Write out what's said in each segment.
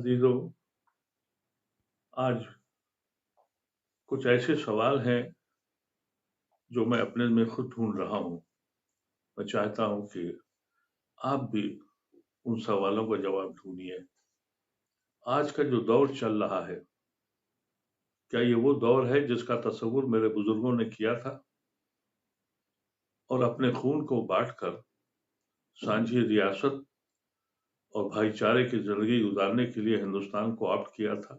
अजीजों, आज कुछ ऐसे सवाल हैं जो मैं अपने में खुद ढूंढ रहा हूं। मैं चाहता हूं कि आप भी उन सवालों का जवाब ढूंढिए। आज का जो दौर चल रहा है, क्या ये वो दौर है जिसका तस्वुर मेरे बुजुर्गों ने किया था और अपने खून को बांटकर सांझी रियासत और भाईचारे की जिंदगी गुजारने के लिए हिंदुस्तान को ऑप्ट किया था?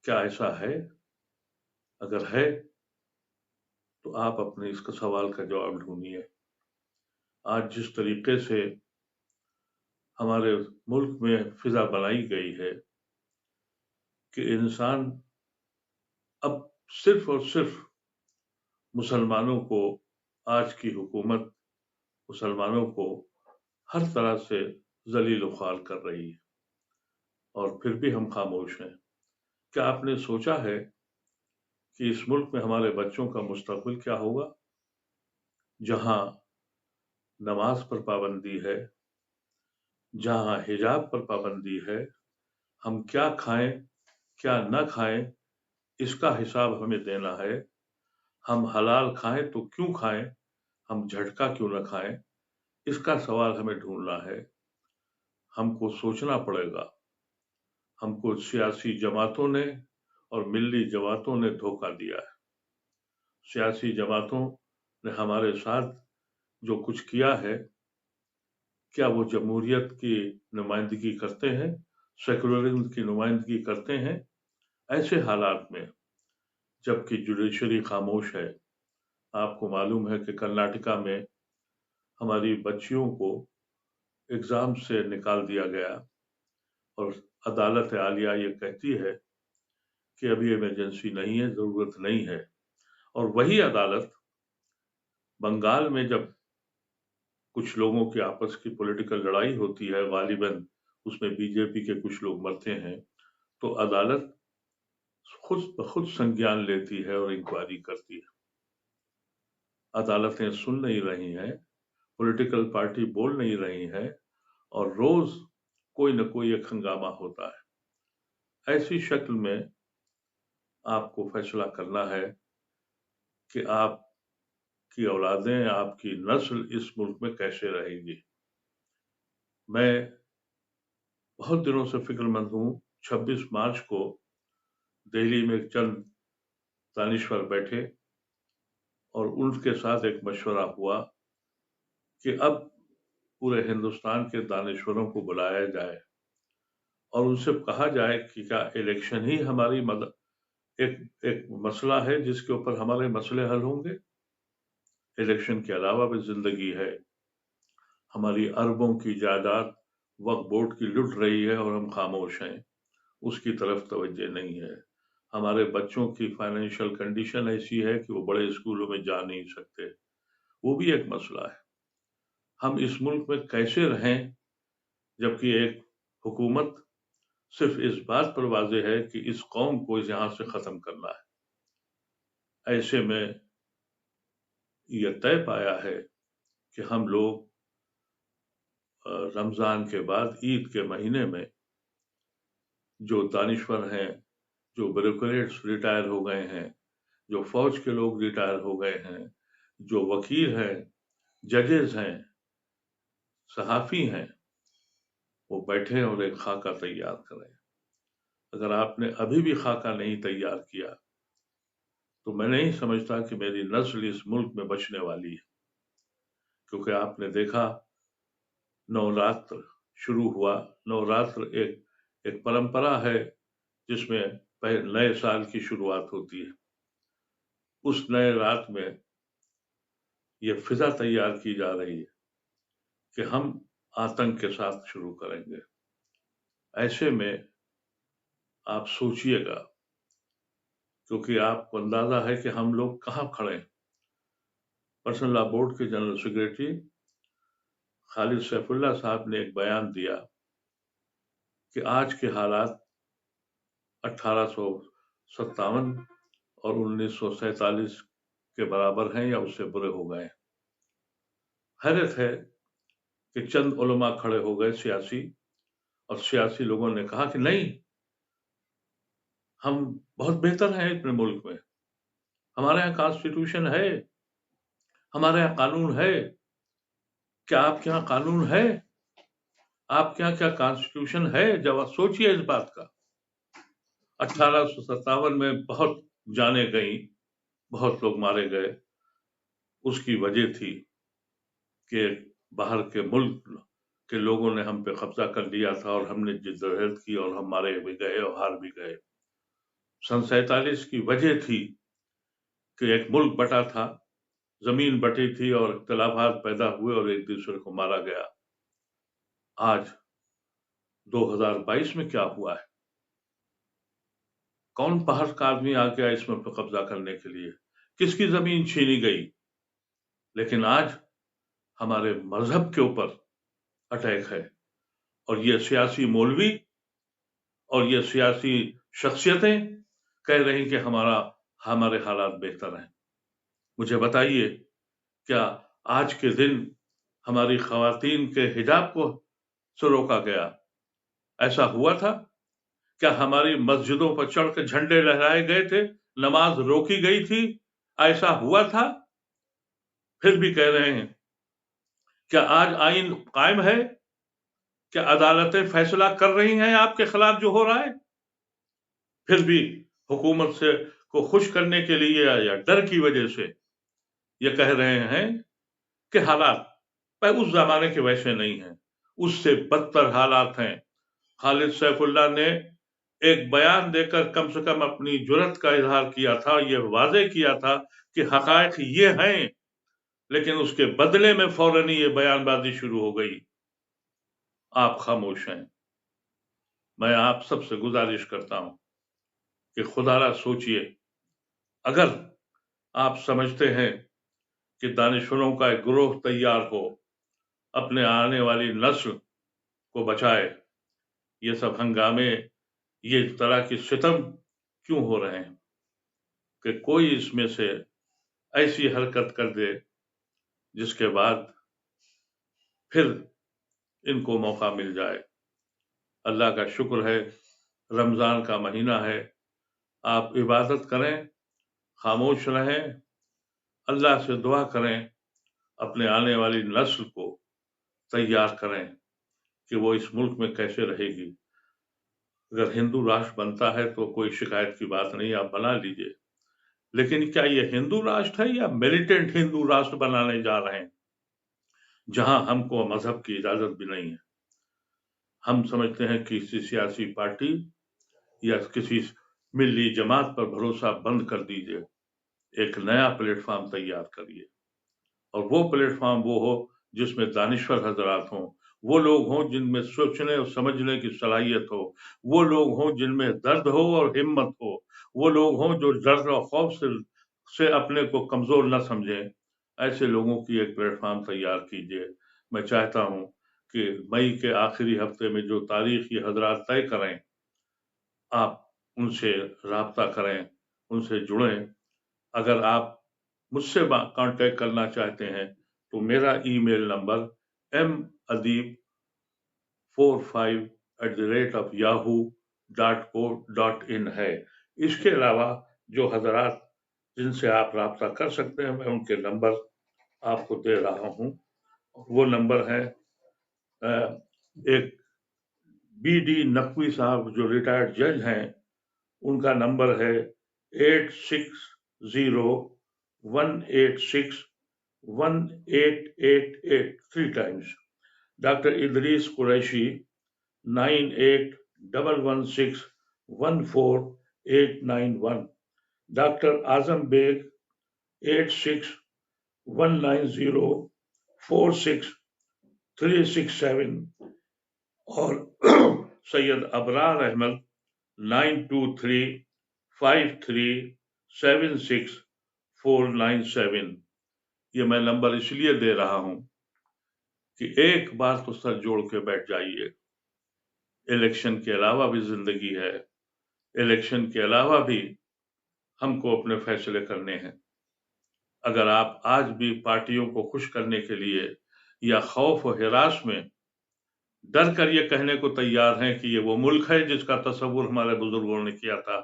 क्या ऐसा है? अगर है तो आप अपने इसका सवाल का जवाब ढूंढिए। आज जिस तरीके से हमारे मुल्क में फिजा बनाई गई है कि इंसान अब सिर्फ और सिर्फ मुसलमानों को, आज की हुकूमत मुसलमानों को हर तरह से जलील ख्वार कर रही है और फिर भी हम खामोश हैं। क्या आपने सोचा है कि इस मुल्क में हमारे बच्चों का मुस्तकबिल क्या होगा, जहां नमाज पर पाबंदी है, जहां हिजाब पर पाबंदी है, हम क्या खाएं क्या न खाएं इसका हिसाब हमें देना है। हम हलाल खाएं तो क्यों खाएं, हम झटका क्यों न खाएं, इसका सवाल हमें ढूंढना है। हमको सोचना पड़ेगा। हमको सियासी जमातों ने और मिल्ली जमातों ने धोखा दिया है। सियासी जमातों ने हमारे साथ जो कुछ किया है, क्या वो जमहूरियत की नुमाइंदगी करते हैं, सेकुलरिज्म की नुमाइंदगी करते हैं? ऐसे हालात में जबकि जुडिशरी खामोश है, आपको मालूम है कि कर्नाटका में हमारी बच्चियों को एग्जाम से निकाल दिया गया और अदालत आलिया ये कहती है कि अभी इमरजेंसी नहीं है, जरूरत नहीं है। और वही अदालत बंगाल में जब कुछ लोगों की आपस की पॉलिटिकल लड़ाई होती है, गालिबन उसमें बीजेपी के कुछ लोग मरते हैं, तो अदालत खुद ब खुद संज्ञान लेती है और इंक्वायरी करती है। अदालतें सुन नहीं रही हैं, पॉलिटिकल पार्टी बोल नहीं रही हैं और रोज कोई न कोई एक हंगामा होता है। ऐसी शक्ल में आपको फैसला करना है कि आपकी औलादें, आपकी नस्ल इस मुल्क में कैसे रहेगी। मैं बहुत दिनों से फिक्रमंद हूँ। 26 मार्च को दिल्ली में चंद दानिश्वर बैठे और उनके साथ एक मशवरा हुआ कि अब पूरे हिंदुस्तान के दानिश्वरों को बुलाया जाए और उनसे कहा जाए कि क्या इलेक्शन ही हमारी एक मसला है जिसके ऊपर हमारे मसले हल होंगे। इलेक्शन के अलावा भी जिंदगी है। हमारी अरबों की जायदाद वक्फ बोर्ड की लुट रही है और हम खामोश हैं, उसकी तरफ तवज्जो नहीं है। हमारे बच्चों की फाइनेंशियल कंडीशन ऐसी है कि वो बड़े स्कूलों में जा नहीं सकते, वो भी एक मसला है। हम इस मुल्क में कैसे रहें जबकि एक हुकूमत सिर्फ इस बात पर वाजे है कि इस कौम को यहाँ से खत्म करना है। ऐसे में यह तय पाया है कि हम लोग रमजान के बाद ईद के महीने में जो दानिश्वर हैं, जो ब्यूरोक्रेट्स रिटायर हो गए हैं, जो फौज के लोग रिटायर हो गए हैं, जो वकील हैं, जजेस हैं, सहाफी हैं, वो बैठे और एक खाका तैयार करें। अगर आपने अभी भी खाका नहीं तैयार किया तो मैं नहीं समझता कि मेरी नस्ल इस मुल्क में बचने वाली है। क्योंकि आपने देखा, नवरात्र शुरू हुआ। नवरात्र एक परंपरा है जिसमें नए साल की शुरुआत होती है। उस नए रात में यह फिजा तैयार की जा रही है कि हम आतंक के साथ शुरू करेंगे। ऐसे में आप सोचिएगा, क्योंकि आपको अंदाजा है कि हम लोग कहाँ खड़े हैं। पर्सनल लॉ बोर्ड के जनरल सेक्रेटरी खालिद सैफुल्लाह साहब ने एक बयान दिया कि आज के हालात 1857 और 1947 के बराबर हैं या उससे बुरे हो गए। हैरत है कि चंद उलमा खड़े हो गए सियासी اور सियासी लोगों ने कहा कि नहीं, हम बहुत बेहतर हैं अपने मुल्क में, हमारे यहाँ कॉन्स्टिट्यूशन है, हमारे यहाँ कानून है। क्या आपके यहाँ कानून है? आपके यहाँ क्या कॉन्स्टिट्यूशन है? जब आप सोचिए इस बात का। 1857 में बहुत जाने गई, बहुत लोग मारे गए। उसकी वजह थी कि बाहर के मुल्क के लोगों ने हम पे कब्जा कर लिया था और हमने जिद्दोजहद की और हम मारे भी गए और हार भी गए। सन 47 की वजह थी कि एक मुल्क बटा था, जमीन बटी थी और इख्तिलाफात पैदा हुए और एक दूसरे को मारा गया। आज 2022 में क्या हुआ है? कौन बाहर का आदमी आ गया इसमें पे कब्जा करने के लिए? किसकी जमीन छीनी गई? लेकिन आज हमारे मजहब के ऊपर अटैक है और ये सियासी मौलवी और ये सियासी शख्सियतें कह रही कि हमारे हालात बेहतर हैं। मुझे बताइए, क्या आज के दिन हमारी खवातीन के हिजाब को से रोका गया? ऐसा हुआ था? क्या हमारी मस्जिदों पर चढ़ के झंडे लहराए गए थे? नमाज रोकी गई थी? ऐसा हुआ था? फिर भी कह रहे हैं। क्या आज आइन कायम है? क्या अदालतें फैसला कर रही हैं आपके खिलाफ जो हो रहा है? फिर भी हुकूमत से को खुश करने के लिए या डर की वजह से ये कह रहे हैं कि हालात पर उस जमाने के वैसे नहीं हैं, उससे बदतर हालात हैं। खालिद सैफुल्लाह ने एक बयान देकर कम से कम अपनी जुर्रत का इजहार किया था, ये वाजे किया था कि हकायक ये हैं, लेकिन उसके बदले में फौरन ही ये बयानबाजी शुरू हो गई। आप खामोश हैं। मैं आप सबसे गुजारिश करता हूं कि खुदारा सोचिए, अगर आप समझते हैं कि दानिशवरों का एक ग्रोह तैयार हो, अपने आने वाली नस्ल को बचाए, ये सब हंगामे, ये तरह की सितम क्यों हो रहे हैं कि कोई इसमें से ऐसी हरकत कर दे जिसके बाद फिर इनको मौका मिल जाए। अल्लाह का शुक्र है, रमजान का महीना है, आप इबादत करें, खामोश रहें, अल्लाह से दुआ करें, अपने आने वाली नस्ल को तैयार करें कि वो इस मुल्क में कैसे रहेगी। अगर हिंदू राष्ट्र बनता है तो कोई शिकायत की बात नहीं, आप बना लीजिए, लेकिन क्या ये हिंदू राष्ट्र है या मिलिटेंट हिंदू राष्ट्र बनाने जा रहे हैं जहां हमको मजहब की इजाजत भी नहीं है? हम समझते हैं कि किसी सियासी पार्टी या किसी मिली जमात पर भरोसा बंद कर दीजिए, एक नया प्लेटफॉर्म तैयार करिए और वो प्लेटफॉर्म वो हो जिसमें दानिश्वर हजरात हों, वो लोग हों जिनमें सोचने और समझने की सलाहियत हो, वो लोग हों जिनमें दर्द हो और हिम्मत हो, वो लोग हों जो डर और खौफ से अपने को कमजोर न समझें। ऐसे लोगों की एक प्लेटफॉर्म तैयार कीजिए। मैं चाहता हूं कि मई के आखिरी हफ्ते में जो तारीख ये हजरात तय करें, आप उनसे राब्ता करें, उनसे जुड़ें। अगर आप मुझसे कांटेक्ट करना चाहते हैं तो मेरा ईमेल नंबर m adib45@yahoo.co.in है। इसके अलावा जो हजरात जिनसे आप राब्ता कर सकते हैं, मैं उनके नंबर आपको दे रहा हूं। वो नंबर है, एक BD नकवी साहब जो रिटायर्ड जज हैं, उनका नंबर है 8601861888 3 times। Doctor Idris Qureshi 9811614891। Doctor Azam Beg 8619046367 और सैयद अबरार अहमद 9235376497। ये मैं नंबर इसलिए दे रहा हूं कि एक बार तो सर जोड़ के बैठ जाइए। इलेक्शन के अलावा भी जिंदगी है, इलेक्शन के अलावा भी हमको अपने फैसले करने हैं। अगर आप आज भी पार्टियों को खुश करने के लिए या खौफ और हिरास में डर कर ये कहने को तैयार हैं कि ये वो मुल्क है जिसका तस्वुर हमारे बुजुर्गों ने किया था,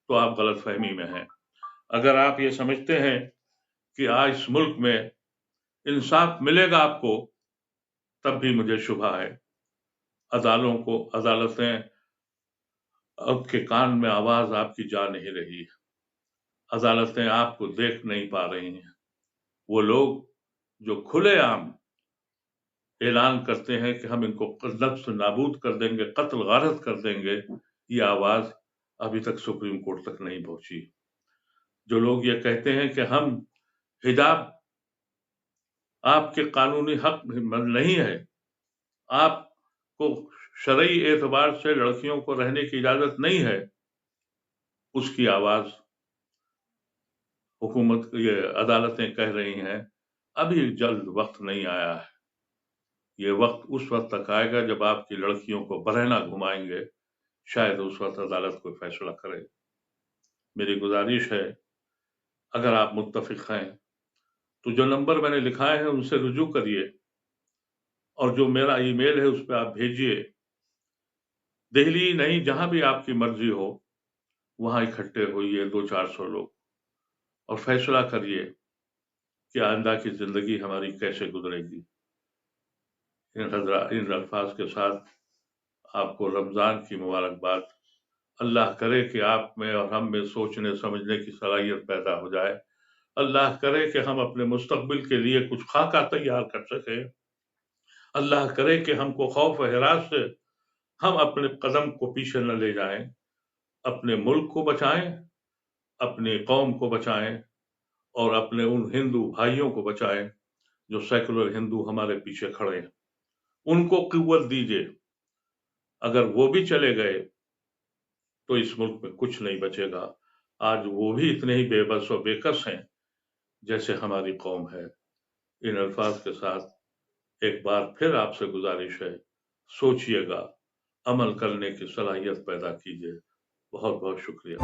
तो आप गलतफहमी में हैं। अगर आप ये समझते हैं कि आज इस मुल्क में इंसाफ मिलेगा आपको, तब भी मुझे शुभा है। अदालतें आपके कान में आवाज आपकी जा नहीं रही है। अदालतें आपको देख नहीं पा रही हैं। वो लोग जो खुलेआम ऐलान करते हैं कि हम इनको नफ्स नाबूद कर देंगे, कत्ल गारत कर देंगे, ये आवाज अभी तक सुप्रीम कोर्ट तक नहीं पहुंची। जो लोग ये कहते हैं कि हम हिजाब आपके कानूनी हक नहीं है, आपको शरई एतबार से लड़कियों को रहने की इजाजत नहीं है, उसकी आवाज हुकूमत ये अदालतें कह रही हैं अभी जल्द वक्त नहीं आया है। ये वक्त उस वक्त तक आएगा जब आपकी लड़कियों को बरहना घुमाएंगे, शायद उस वक्त अदालत कोई फैसला करे। मेरी गुजारिश है, अगर आप मुत्तफिक हैं तो जो नंबर मैंने लिखाए हैं उनसे रुजू करिए, और जो मेरा ईमेल है उस पर आप भेजिए। दिल्ली नहीं, जहां भी आपकी मर्जी हो वहां इकट्ठे होइए 200-400 लोग, और फैसला करिए कि आइंदा की जिंदगी हमारी कैसे गुजरेगी। इन अल्फाज के साथ आपको रमजान की मुबारकबाद। अल्लाह करे कि आप में और हम में सोचने समझने की सलाहियत पैदा हो जाए। अल्लाह करे कि हम अपने मुस्तकबिल के लिए कुछ खाका तैयार कर सके। अल्लाह करे कि हमको खौफ व हिरास से हम अपने कदम को पीछे न ले जाएं, अपने मुल्क को बचाएं, अपनी कौम को बचाएं, और अपने उन हिंदू भाइयों को बचाएं जो सेकुलर हिंदू हमारे पीछे खड़े हैं। उनको कुव्वत दीजिए। अगर वो भी चले गए तो इस मुल्क में कुछ नहीं बचेगा। आज वो भी इतने ही बेबस और बेकस हैं जैसे हमारी कौम है। इन अल्फाज के साथ एक बार फिर आपसे गुजारिश है, सोचिएगा, अमल करने की सलाहियत पैदा कीजिए। बहुत बहुत शुक्रिया।